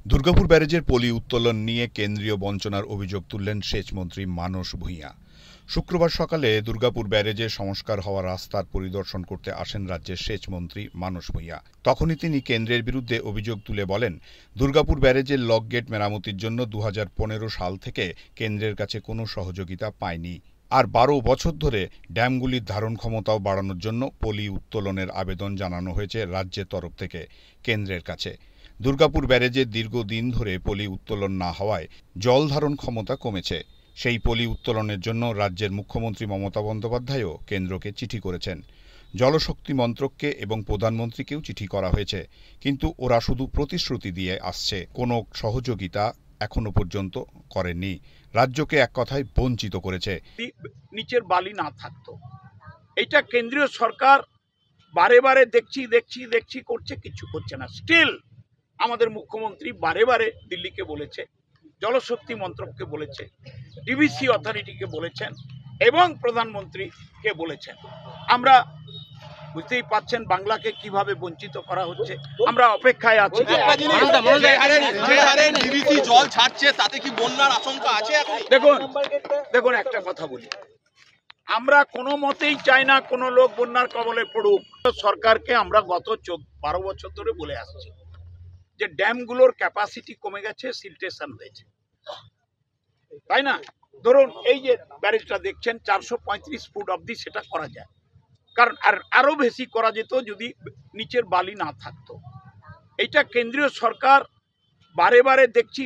দুর্গাপুর ব্যারেজের পলি উত্তোলন নিয়ে কেন্দ্রীয় বঞ্চনার অভিযোগ তুললেন সেচমন্ত্রী মানস ভূঁইয়া। শুক্রবার সকালে দুর্গাপুর ব্যারেজে সংস্কার হওয়া রাস্তার পরিদর্শন করতে আসেন রাজ্যের সেচমন্ত্রী মানস ভূঁইয়া। তখনই তিনি কেন্দ্রের বিরুদ্ধে অভিযোগ তুলে বলেন, দুর্গাপুর ব্যারেজের লক গেট মেরামতির জন্য 2015 সাল থেকে কেন্দ্রের কাছে কোনো সহযোগিতা পায়নি। আর 12 বছর ধরে ড্যামগুলির ধারণ ক্ষমতাও বাড়ানোর জন্য পলি উত্তোলনের আবেদন জানানো হয়েছে রাজ্যের তরফ থেকে কেন্দ্রের কাছে। দুর্গাপুর ব্যারেজে দীর্ঘদিন ধরে পলি উত্তোলন না হওয়ায় জল ধারণ ক্ষমতা কমেছে। সেই পলি উত্তোলনের জন্য রাজ্যের মুখ্যমন্ত্রী মমতা বন্দ্যোপাধ্যায়ও কেন্দ্রকে চিঠি করেছেন। জলশক্তি মন্ত্রককে এবং প্রধানমন্ত্রীকেও চিঠি করা হয়েছে, কিন্তু ওরা শুধু প্রতিশ্রুতি দিয়ে আসছে, কোনো সহযোগিতা এখনো পর্যন্ত করেনি। রাজ্যকে এক কথায় বঞ্চিত করেছে। নিচের বালি না থাকতো, এটা কেন্দ্রীয় সরকার বারে বারে দেখছি করছে, কিছু করছে না। স্টিল আমাদের মুখ্যমন্ত্রী বারে বারে দিল্লিকে বলেছে, জলশক্তি মন্ত্রককে বলেছে, ডিভিসি অথরিটিকে বলেছেন এবং প্রধানমন্ত্রীকে বলেছেন। আমরা বুঝতেই পাচ্ছেন বাংলাকে কিভাবে বঞ্চিত করা হচ্ছে। আমরা অপেক্ষায় আছি। জল ছাড়ছে, তাতে কি বন্যার আশঙ্কা আছে? দেখুন একটা কথা বলি, আমরা কোনো মতেই চাই না কোনো লোক বন্যার কবলে পড়ুক। সরকারকে আমরা গত 12 বছর ধরে বলে আসছি যে ড্যামগুলোর ক্যাপাসিটি কমে গেছে, সিলটেশন হয়েছে, তাই না? ধরুন এই যে ব্যারেজটা দেখছেন 435 ফুট অবধি সেটা করা যায়, কারণ আরো বেশি করা যেত যদি নিচের বালি না থাকতো। এইটা কেন্দ্রীয় সরকার বারে বারে দেখছি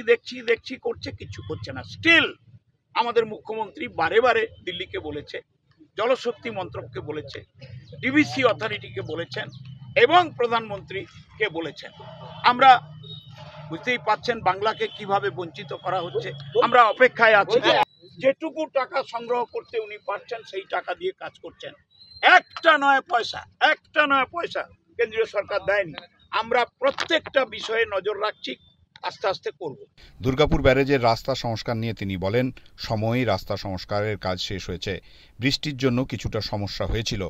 করছে, কিছু করছে না। স্টিল আমাদের মুখ্যমন্ত্রী বারে বারে দিল্লিকে বলেছে, জলশক্তি মন্ত্রককে বলেছে, ডিভিসি অথরিটিকে বলেছেন এবং প্রধানমন্ত্রীকে বলেছেন। আমরা বুঝতেই পাচ্ছেন বাংলাকে কিভাবে বঞ্চিত করা হচ্ছে। আমরা অপেক্ষায় আছি। যেটুকু টাকা সংগ্রহ করতে উনি পারছেন সেই টাকা দিয়ে কাজ করছেন। একটা নয় পয়সা কেন্দ্রীয় সরকার দেয়নি। আমরা প্রত্যেকটা বিষয়ে নজর রাখছি, আস্তে আস্তে করব। দুর্গাপুর ব্যারেজের রাস্তা সংস্কার নিয়ে তিনি বলেন, সময়ই রাস্তা সংস্কারের কাজ শেষ হয়েছে। বৃষ্টির জন্য কিছুটা সমস্যা হয়েছিল।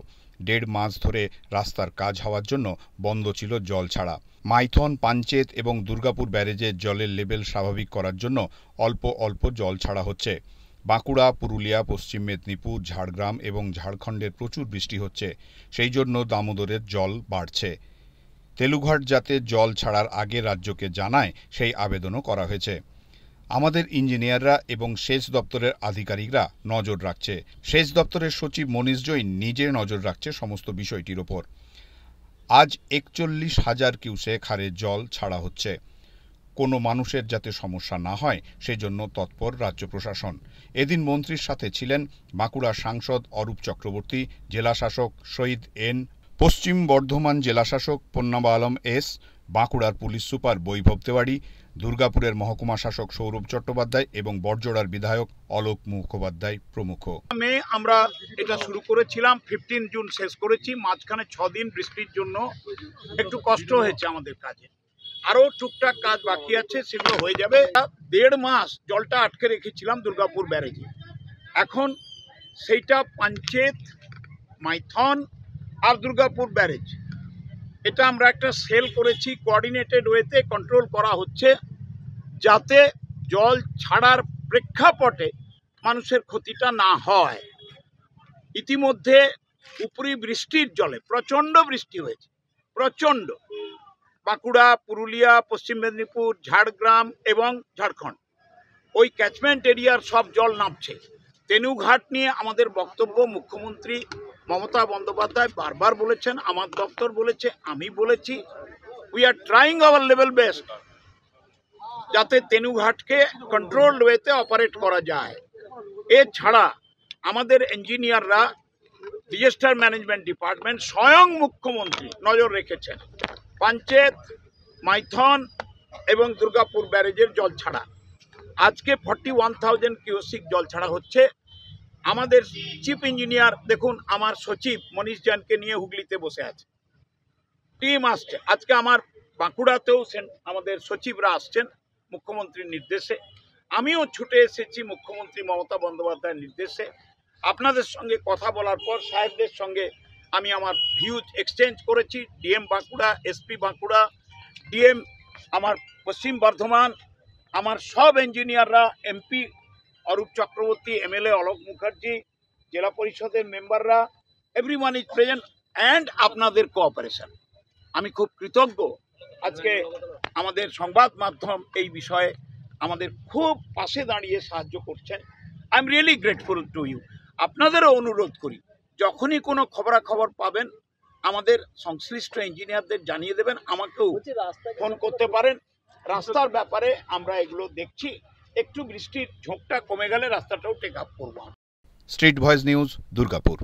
1.5 মাস ধরে রাস্তার কাজ হওয়ার জন্য বন্ধ ছিল জল ছাড়া। মাইথন, পাঞ্চেত এবং দুর্গাপুর ব্যারেজের জলের লেভেল স্বাভাবিক করার জন্য অল্প অল্প জল ছাড়া হচ্ছে। বাঁকুড়া, পুরুলিয়া, পশ্চিম মেদিনীপুর, ঝাড়গ্রাম এবং ঝাড়খণ্ডের প্রচুর বৃষ্টি হচ্ছে, সেই জন্য দামোদরের জল বাড়ছে। তেলুঘাট যাতে জল ছাড়ার আগে রাজ্যকে জানায় সেই আবেদনও করা হয়েছে। আমাদের ইঞ্জিনিয়াররা এবং সেচ দপ্তরের আধিকারিকরা নজর রাখছে। সেচ দপ্তরের সচিব মনীষ জৈন নিজে নজর রাখছে সমস্ত বিষয়টির ওপর। আজ 41,000 কিউসেক হারে জল ছাড়া হচ্ছে। কোনো মানুষের যাতে সমস্যা না হয় সেজন্য তৎপর রাজ্য প্রশাসন। এদিন মন্ত্রীর সাথে ছিলেন বাঁকুড়ার সাংসদ অরূপ চক্রবর্তী, জেলাশাসক শহীদ এন, পশ্চিম বর্ধমান জেলাশাসক পন্নাবা আলম এস, বাঁকুড়ার পুলিশ সুপার বৈভব তেওয়ারি, দুর্গাপুরের মহকুমা শাসক সৌরভ চট্টোপাধ্যায় এবং বড়জোড়ার বিধায়ক অলোক মুখোপাধ্যায় প্রমুখ। আমরা এটা শুরু করেছিলাম, 15 জুন শেষ করেছি। মাঝখানে 6 দিন বৃষ্টির জন্য একটু কষ্ট হয়েছে আমাদের কাজে। আরো টুকটাক কাজ বাকি আছে, সেগুলো হয়ে যাবে। 1.5 মাস জলটা আটকে রেখেছিলাম দুর্গাপুর ব্যারেজে। এখন সেইটা পাঞ্চেত, মাইথন আর দুর্গাপুর ব্যারেজ, এটা আমরা একটা সেল করেছি, কোঅর্ডিনেটেড ওয়েতে কন্ট্রোল করা হচ্ছে, যাতে জল ছাড়ার প্রেক্ষাপটে মানুষের ক্ষতিটা না হয়। ইতিমধ্যে উপরি বৃষ্টির জলে প্রচণ্ড বৃষ্টি হয়েছে, প্রচণ্ড। বাঁকুড়া, পুরুলিয়া, পশ্চিম মেদিনীপুর, ঝাড়গ্রাম এবং ঝাড়খণ্ড, ওই ক্যাচমেন্ট এরিয়ার সব জল নামছে। তেনুঘাট নিয়ে আমাদের বক্তব্য মুখ্যমন্ত্রী মমতা বন্দ্যোপাধ্যায় বারবার বলেছেন, আমার দপ্তর বলেছে, আমি বলেছি, we are trying hour level best যাতে তেনুঘাটকে কন্ট্রোলড ওয়েতে অপারেট করা যায়। এছাড়া আমাদের ইঞ্জিনিয়াররা, ডিজাস্টার ম্যানেজমেন্ট ডিপার্টমেন্ট, স্বয়ং মুখ্যমন্ত্রী নজর রেখেছেন পাঞ্চেত, মাইথন এবং দুর্গাপুর ব্যারেজের জল ছাড়া। আজকে 41,000 কিউসেক জল ছাড়া হচ্ছে। আমাদের চিফ ইঞ্জিনিয়ার দেখুন, আমার সচিব মনীষ জৈনকে নিয়ে হুগলিতে বসে আছে, টিম আসছে। আজকে আমার বাঁকুড়াতেও আমাদের সচিবরা আসছেন মুখ্যমন্ত্রীর নির্দেশে। আমিও ছুটে এসেছি মুখ্যমন্ত্রী মমতা বন্দ্যোপাধ্যায়ের নির্দেশে। আপনাদের সঙ্গে কথা বলার পর সাহেবদের সঙ্গে আমি আমার ভিউজ এক্সচেঞ্জ করেছি। DM Bankura, SP Bankura, DM আমার পশ্চিম বর্ধমান আমার সব ইঞ্জিনিয়াররা, এমপি অরূপ চক্রবর্তী, এমএলএ অলোক মুখার্জি, জেলা পরিষদের মেম্বাররা, এভরিওয়ান ইজ প্রেজেন্ট অ্যান্ড আপনাদের কোঅপারেশন। আমি খুব কৃতজ্ঞ। আজকে আমাদের সংবাদ মাধ্যম এই বিষয়ে আমাদের খুব পাশে দাঁড়িয়ে সাহায্য করছেন। I am really grateful to you. আপনাদেরও অনুরোধ করি, যখনই কোনো খবরাখবর পাবেন আমাদের সংশ্লিষ্ট ইঞ্জিনিয়ারদের জানিয়ে দেবেন, আমাকেও ফোন করতে পারেন। রাস্তার ব্যাপারে আমরা এগুলো দেখছি, একটু বৃষ্টির ঝোঁকটা কমে গেলে রাস্তাটাও টেক আপ করবো। Street voice news, Durgapur.